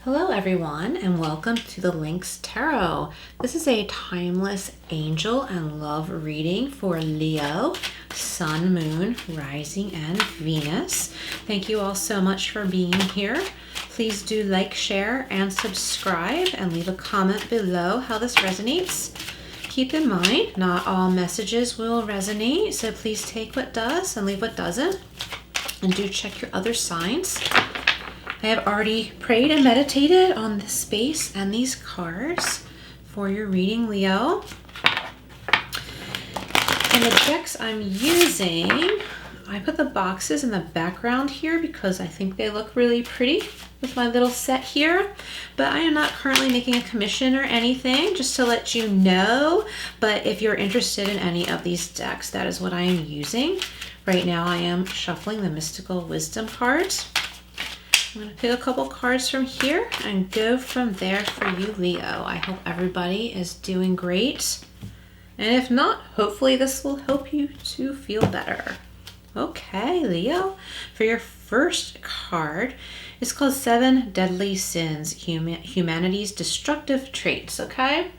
Hello everyone and welcome to the Lynx Tarot. This is a timeless angel and love reading for Leo, Sun, Moon, Rising, and Venus. Thank you all so much for being here. Please do like, share, and subscribe and leave a comment below how this resonates. Keep in mind, not all messages will resonate, so please take what does and leave what doesn't. And do check your other signs. I have already prayed and meditated on this space and these cards for your reading, Leo. And the decks I'm using, I put the boxes in the background here because I think they look really pretty with my little set here. But I am not currently making a commission or anything, just to let you know. But if you're interested in any of these decks, that is what I am using. Right now I am shuffling the Mystical Wisdom cards. I'm going to pick a couple cards from here and go from there for you, Leo. I hope everybody is doing great. And if not, hopefully this will help you to feel better. Okay, Leo. For your first card, it's called 7 Deadly Sins, Humanity's Destructive Traits, okay?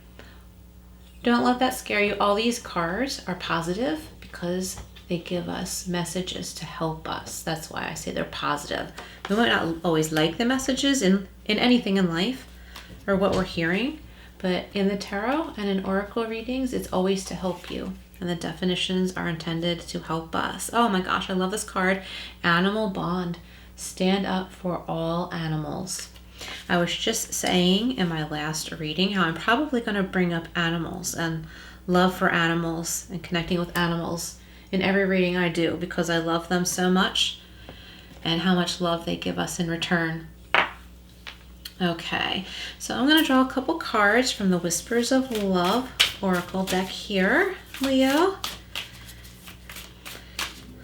Don't let that scare you. All these cards are positive because they give us messages to help us. That's why I say they're positive. We might not always like the messages in anything in life or what we're hearing, but in the tarot and in oracle readings, it's always to help you. And the definitions are intended to help us. Oh my gosh, I love this card. Animal bond. Stand up for all animals. I was just saying in my last reading how I'm probably going to bring up animals and love for animals and connecting with animals in every reading I do because I love them so much and how much love they give us in return. Okay, so I'm going to draw a couple cards from the Whispers of Love Oracle deck here, Leo.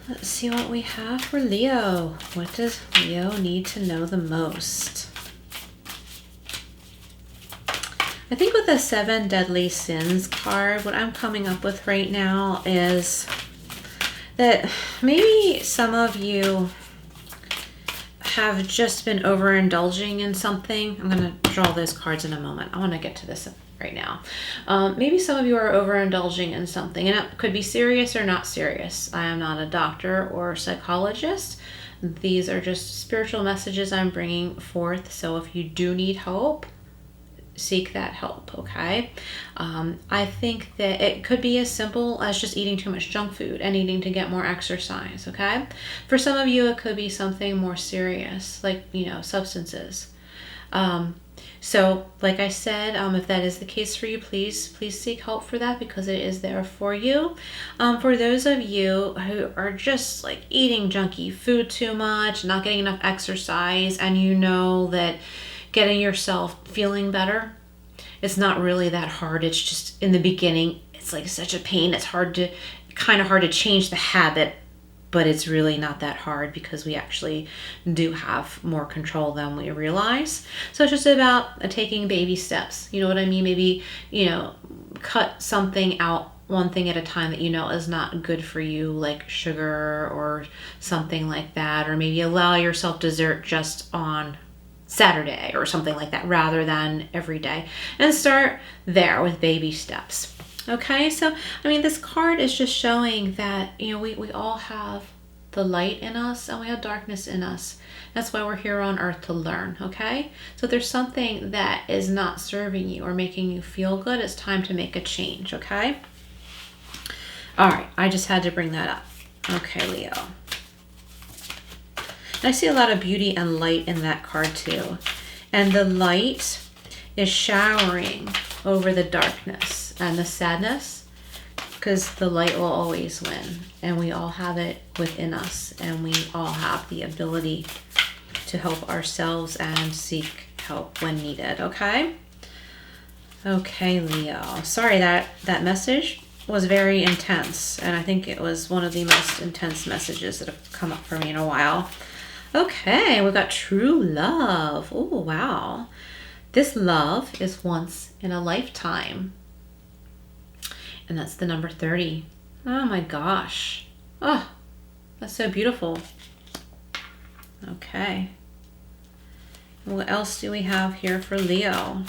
Let's see what we have for Leo. What does Leo need to know the most? I think with the 7 Deadly Sins card, what I'm coming up with right now is that maybe some of you have just been overindulging in something. I'm going to draw those cards in a moment. I want to get to this right now. Maybe some of you are overindulging in something, and it could be serious or not serious. I am not a doctor or psychologist. These are just spiritual messages I'm bringing forth. So if you do need help, seek that help, okay? I think that it could be as simple as just eating too much junk food and needing to get more exercise, okay? For some of you, it could be something more serious, like, substances. So, like I said, if that is the case for you, please seek help for that because it is there for you. For those of you who are just like eating junky food too much, not getting enough exercise, and you know that getting yourself feeling better, it's not really that hard. It's just in the beginning, it's like such a pain. It's kind of hard to change the habit, but it's really not that hard because we actually do have more control than we realize. So it's just about taking baby steps. You know what I mean? Maybe, cut something out, one thing at a time that is not good for you, like sugar or something like that, or maybe allow yourself dessert just on Saturday or something like that rather than every day, and start there with baby steps. Okay, so this card is just showing that we all have the light in us and we have darkness in us. That's why we're here on earth, to learn. Okay, so if there's something that is not serving you or making you feel good, it's time to make a change. Okay, all right, I just had to bring that up. Okay, Leo. I see a lot of beauty and light in that card too. And the light is showering over the darkness and the sadness, because the light will always win. And we all have it within us. And we all have the ability to help ourselves and seek help when needed. Okay? Okay, Leo. Sorry that message was very intense. And I think it was one of the most intense messages that have come up for me in a while. Okay, we've got true love. Oh, wow. This love is once in a lifetime. And that's the number 30. Oh my gosh. Oh, that's so beautiful. Okay. What else do we have here for Leo?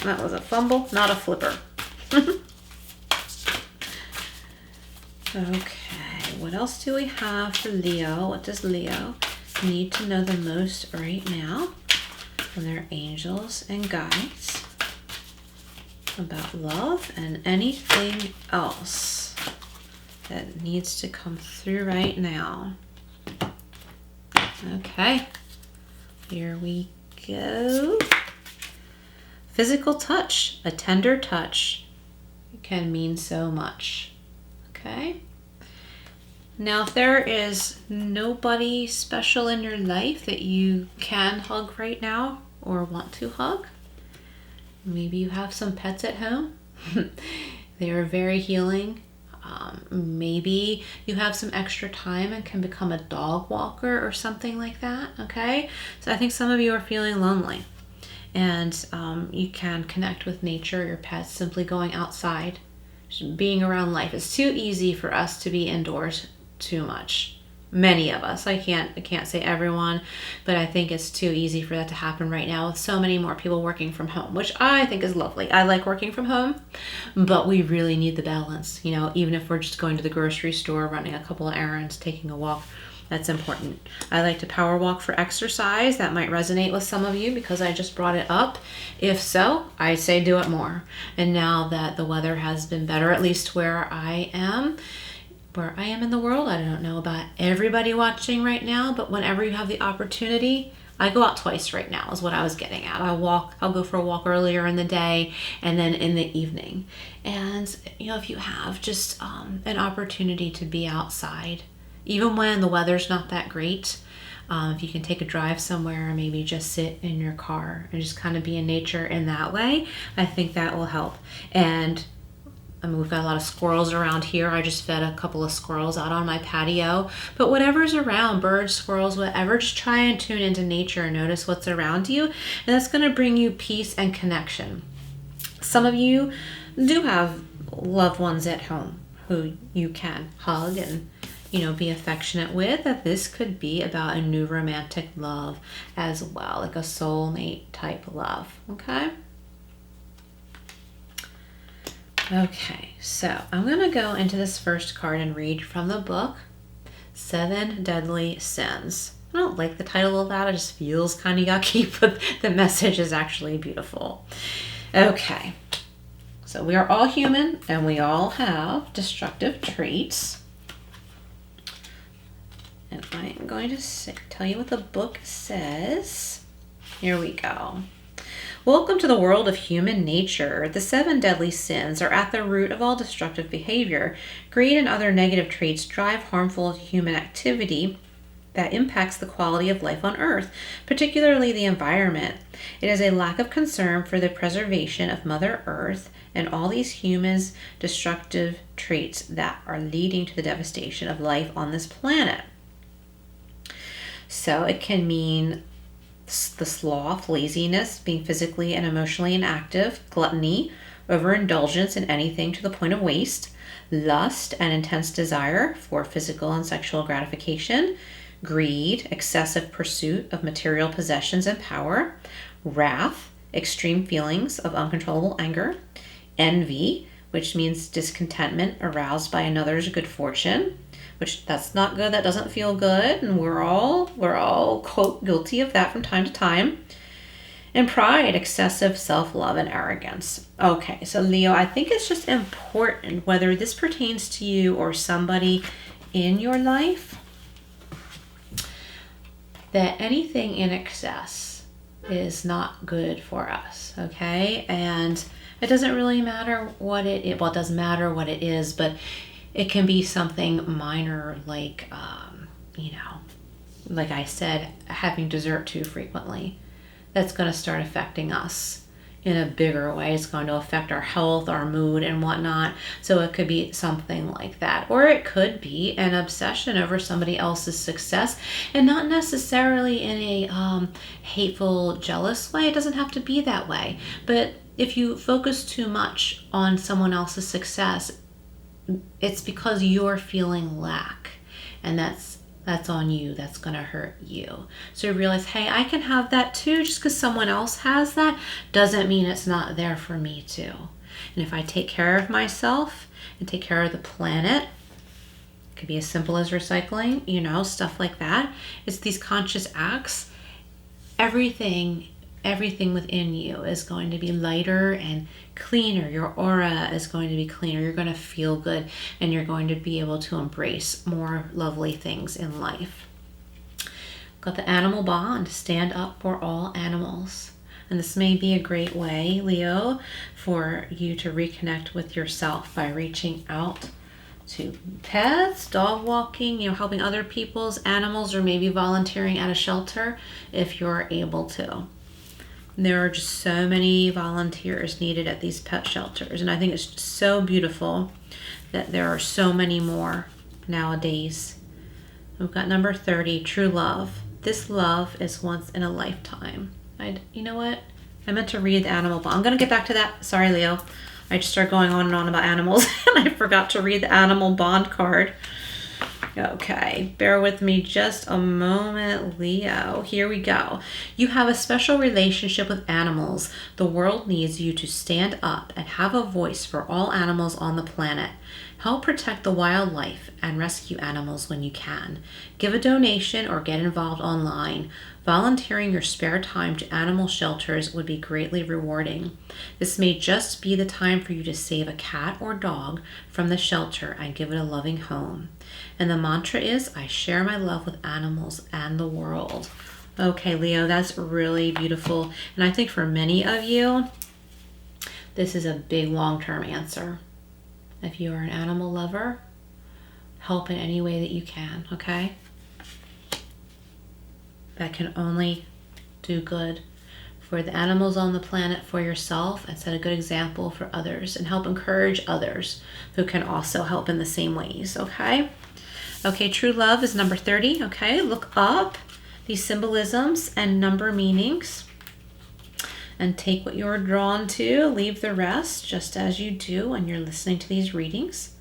That was a fumble, not a flipper. Okay, what else do we have for Leo? What does Leo need to know the most right now from their angels and guides about love and anything else that needs to come through right now? Okay, here we go. Physical touch, a tender touch, can mean so much. Okay. Now, if there is nobody special in your life that you can hug right now or want to hug, maybe you have some pets at home. They are very healing. Maybe you have some extra time and can become a dog walker or something like that. Okay. So I think some of you are feeling lonely. And you can connect with nature, your pets, simply going outside, being around life. It's too easy for us to be indoors too much. Many of us. I can't say everyone, but I think it's too easy for that to happen right now with so many more people working from home, which I think is lovely. I like working from home, but we really need the balance. You know, even if we're just going to the grocery store, running a couple of errands, taking a walk, that's important. I like to power walk for exercise. That might resonate with some of you because I just brought it up. If so, I say do it more. And now that the weather has been better, at least where I am in the world, I don't know about everybody watching right now, but whenever you have the opportunity, I go out twice right now is what I was getting at. I'll go for a walk earlier in the day and then in the evening. And, you know, if you have just an opportunity to be outside, even when the weather's not that great, if you can take a drive somewhere, maybe just sit in your car and just kind of be in nature in that way, I think that will help. And I mean, we've got a lot of squirrels around here. I just fed a couple of squirrels out on my patio. But whatever's around, birds, squirrels, whatever, just try and tune into nature and notice what's around you. And that's going to bring you peace and connection. Some of you do have loved ones at home who you can hug and, you know, be affectionate with. That this could be about a new romantic love as well, like a soulmate type love. Okay? Okay, so I'm going to go into this first card and read from the book, 7 Deadly Sins. I don't like the title of that. It just feels kind of yucky, but the message is actually beautiful. Okay, so we are all human and we all have destructive traits. And I am going to tell you what the book says. Here we go. Welcome to the world of human nature. The 7 deadly sins are at the root of all destructive behavior. Greed and other negative traits drive harmful human activity that impacts the quality of life on Earth, particularly the environment. It is a lack of concern for the preservation of Mother Earth and all these humans' destructive traits that are leading to the devastation of life on this planet. So it can mean the sloth, laziness, being physically and emotionally inactive, gluttony, overindulgence in anything to the point of waste, lust and intense desire for physical and sexual gratification, greed, excessive pursuit of material possessions and power, wrath, extreme feelings of uncontrollable anger, envy, which means discontentment aroused by another's good fortune, which that's not good, that doesn't feel good, and we're all quote guilty of that from time to time. And pride, excessive self-love and arrogance. Okay, so Leo, I think it's just important, whether this pertains to you or somebody in your life, that anything in excess is not good for us, okay? And it doesn't really matter what it is. Well, it doesn't matter what it is, but it can be something minor like, like I said, having dessert too frequently. That's going to start affecting us in a bigger way. It's going to affect our health, our mood, and whatnot. So it could be something like that. Or it could be an obsession over somebody else's success, and not necessarily in a hateful, jealous way. It doesn't have to be that way. But if you focus too much on someone else's success, it's because you're feeling lack. And that's that's on you. That's going to hurt you. So you realize, hey, I can have that too. Just because someone else has that doesn't mean it's not there for me too. And if I take care of myself and take care of the planet, it could be as simple as recycling, you know, stuff like that. It's these conscious acts. Everything within you is going to be lighter and cleaner. Your aura is going to be cleaner. You're going to feel good, and you're going to be able to embrace more lovely things in life. Got the animal bond, stand up for all animals. And this may be a great way, Leo, for you to reconnect with yourself by reaching out to pets, dog walking, you know, helping other people's animals, or maybe volunteering at a shelter if you're able to. There are just so many volunteers needed at these pet shelters, and I think it's just so beautiful that there are so many more nowadays. We've got number 30, true love. This love is once in a lifetime. You know what? I meant to read the animal bond. I'm going to get back to that. Sorry, Leo. I just started going on and on about animals, and I forgot to read the animal bond card. Okay, bear with me just a moment, Leo. Here we go. You have a special relationship with animals. The world needs you to stand up and have a voice for all animals on the planet. Help protect the wildlife and rescue animals when you can. Give a donation or get involved online. Volunteering your spare time to animal shelters would be greatly rewarding. This may just be the time for you to save a cat or dog from the shelter and give it a loving home. And the mantra is, I share my love with animals and the world. Okay, Leo, that's really beautiful. And I think for many of you, this is a big long-term answer. If you are an animal lover, help in any way that you can, okay? That can only do good for the animals on the planet, for yourself, and set a good example for others, and help encourage others who can also help in the same ways, okay? Okay, true love is number 30, okay? Look up these symbolisms and number meanings and take what you're drawn to, leave the rest, just as you do when you're listening to these readings,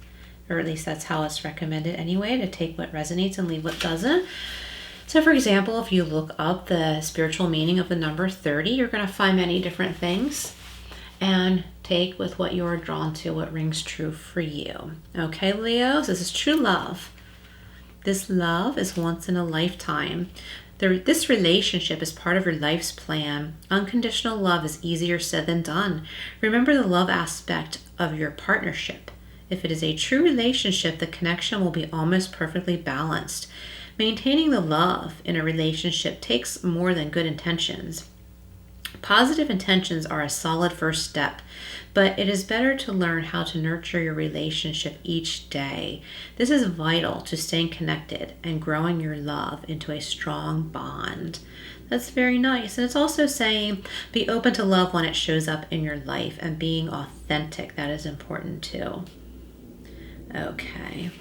or at least that's how it's recommended anyway, to take what resonates and leave what doesn't. So for example, if you look up the spiritual meaning of the number 30, you're going to find many different things, and take with what you're drawn to, what rings true for you. Okay, Leo, so this is true love. This love is once in a lifetime. This relationship is part of your life's plan. Unconditional love is easier said than done. Remember the love aspect of your partnership. If it is a true relationship, the connection will be almost perfectly balanced. Maintaining the love in a relationship takes more than good intentions. Positive intentions are a solid first step, but it is better to learn how to nurture your relationship each day. This is vital to staying connected and growing your love into a strong bond. That's very nice. And it's also saying be open to love when it shows up in your life, and being authentic. That is important too. Okay.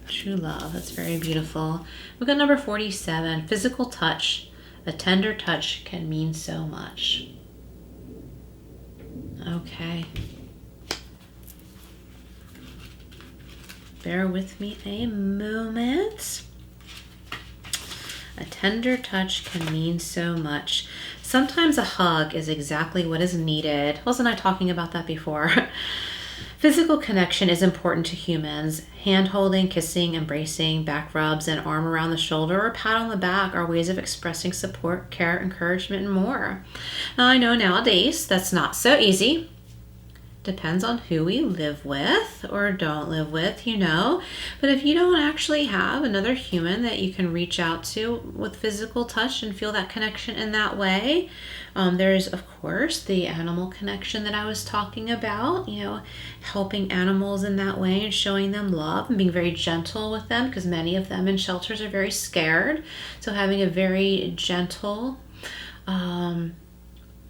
True love. That's very beautiful. We've got number 47, physical touch. A tender touch can mean so much. Okay. Bear with me a moment. A tender touch can mean so much. Sometimes a hug is exactly what is needed. Wasn't I talking about that before? Physical connection is important to humans. Hand-holding, kissing, embracing, back rubs, and arm around the shoulder or pat on the back are ways of expressing support, care, encouragement, and more. Now, I know nowadays that's not so easy. Depends on who we live with or don't live with, you know. But if you don't actually have another human that you can reach out to with physical touch and feel that connection in that way, there's, of course, the animal connection that I was talking about, you know, helping animals in that way and showing them love and being very gentle with them, because many of them in shelters are very scared. So having a very gentle,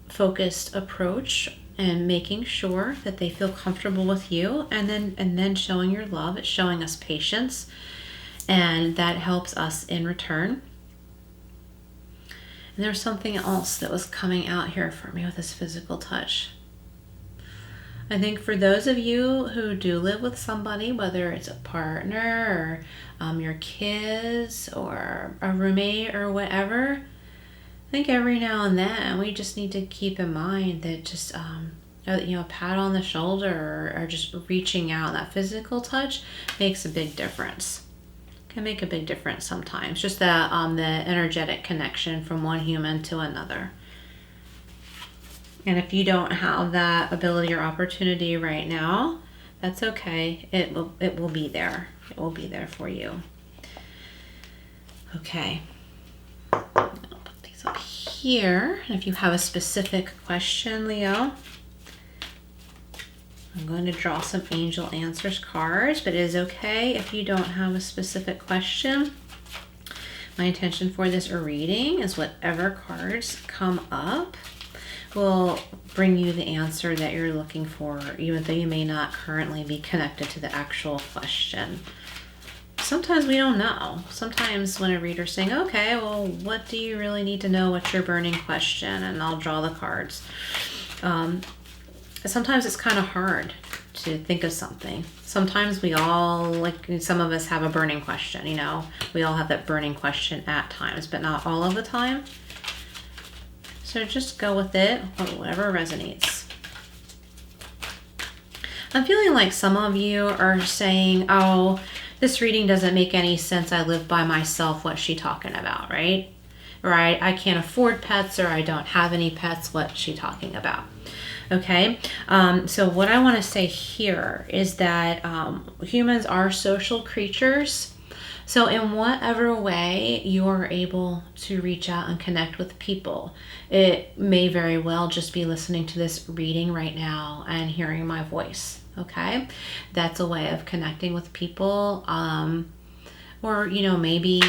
focused approach and making sure that they feel comfortable with you, and then showing your love. It's showing us patience, and that helps us in return. And there's something else that was coming out here for me with this physical touch. I think for those of you who do live with somebody, whether it's a partner or your kids or a roommate or whatever, I think every now and then we just need to keep in mind that just, a pat on the shoulder or just reaching out, that physical touch makes a big difference. Can make a big difference sometimes. Just that the energetic connection from one human to another. And if you don't have that ability or opportunity right now, that's okay. It will be there. It will be there for you. Okay. I'll put these up here. And if you have a specific question, Leo, I'm going to draw some angel answers cards, but it is okay if you don't have a specific question. My intention for this reading is whatever cards come up will bring you the answer that you're looking for, even though you may not currently be connected to the actual question. Sometimes we don't know. Sometimes when a reader's saying, okay, well, what do you really need to know? What's your burning question? And I'll draw the cards. Sometimes it's kind of hard to think of something. Sometimes we all, like some of us have a burning question, we all have that burning question at times, but not all of the time. So just go with it, whatever resonates. I'm feeling like some of you are saying, oh, this reading doesn't make any sense. I live by myself. What's she talking about, right? Or I can't afford pets, or I don't have any pets. What's she talking about? Okay, so what I want to say here is that humans are social creatures. So in whatever way you are able to reach out and connect with people, it may very well just be listening to this reading right now and hearing my voice, okay? That's a way of connecting with people. Or, maybe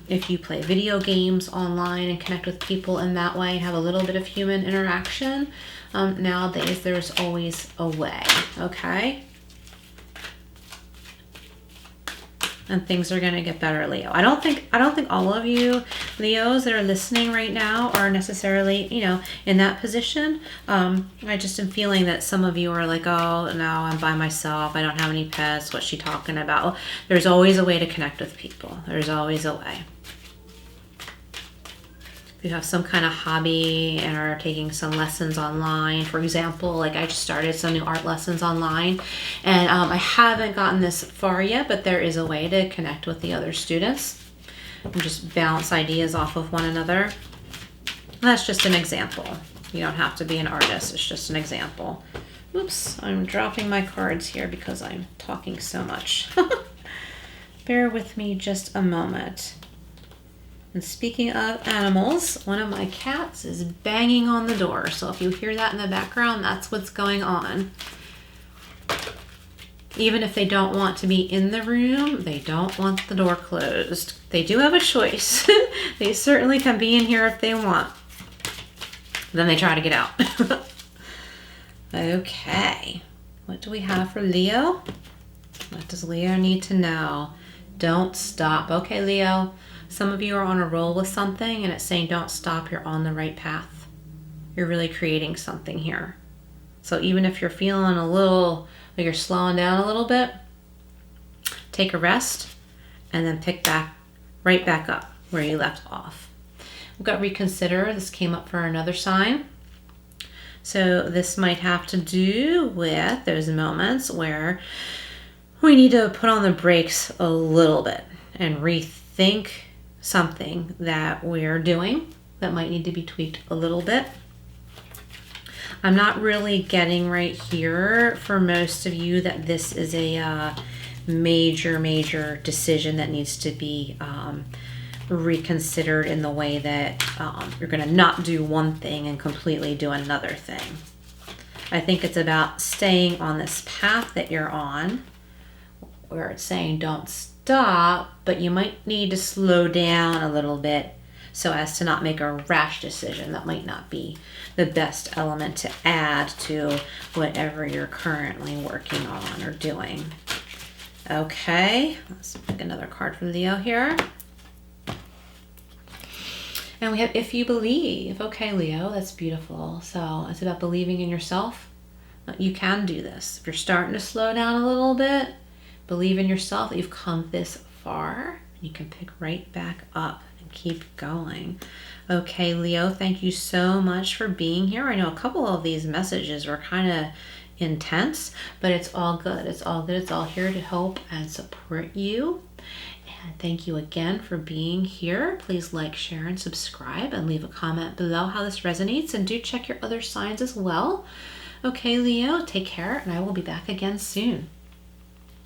if you play video games online and connect with people in that way, have a little bit of human interaction. Nowadays, there's always a way, okay? And things are going to get better, Leo. I don't think all of you Leos that are listening right now are necessarily, in that position. I just am feeling that some of you are like, oh, no, I'm by myself. I don't have any pets. What's she talking about? There's always a way to connect with people. There's always a way. If you have some kind of hobby and are taking some lessons online, for example, like I just started some new art lessons online, and I haven't gotten this far yet, but there is a way to connect with the other students and just bounce ideas off of one another. That's just an example. You don't have to be an artist. It's just an example. Oops, I'm dropping my cards here because I'm talking so much. Bear with me just a moment. And speaking of animals, one of my cats is banging on the door. So if you hear that in the background, that's what's going on. Even if they don't want to be in the room, they don't want the door closed. They do have a choice. They certainly can be in here if they want. Then they try to get out. Okay. What do we have for Leo? What does Leo need to know? Don't stop. Okay, Leo. Some of you are on a roll with something and it's saying don't stop, you're on the right path. You're really creating something here. So even if you're feeling a little, like you're slowing down a little bit, take a rest and then pick right back up where you left off. We've got reconsider. This came up for another sign. So this might have to do with those moments where we need to put on the brakes a little bit and rethink something that we're doing that might need to be tweaked a little bit. I'm not really getting right here for most of you that this is a major decision that needs to be reconsidered in the way that you're going to not do one thing and completely do another thing. I think it's about staying on this path that you're on, where it's saying don't stop, but you might need to slow down a little bit so as to not make a rash decision. That might not be the best element to add to whatever you're currently working on or doing. Okay, let's pick another card from Leo here. And we have if you believe. Okay, Leo, that's beautiful. So it's about believing in yourself, You can do this. If you're starting to slow down a little bit, believe in yourself that you've come this far. You can pick right back up and keep going. Okay, Leo, thank you so much for being here. I know a couple of these messages were kind of intense, but it's all good. It's all good. It's all here to help and support you. And thank you again for being here. Please like, share, and subscribe, and leave a comment below how this resonates. And do check your other signs as well. Okay, Leo, take care, and I will be back again soon.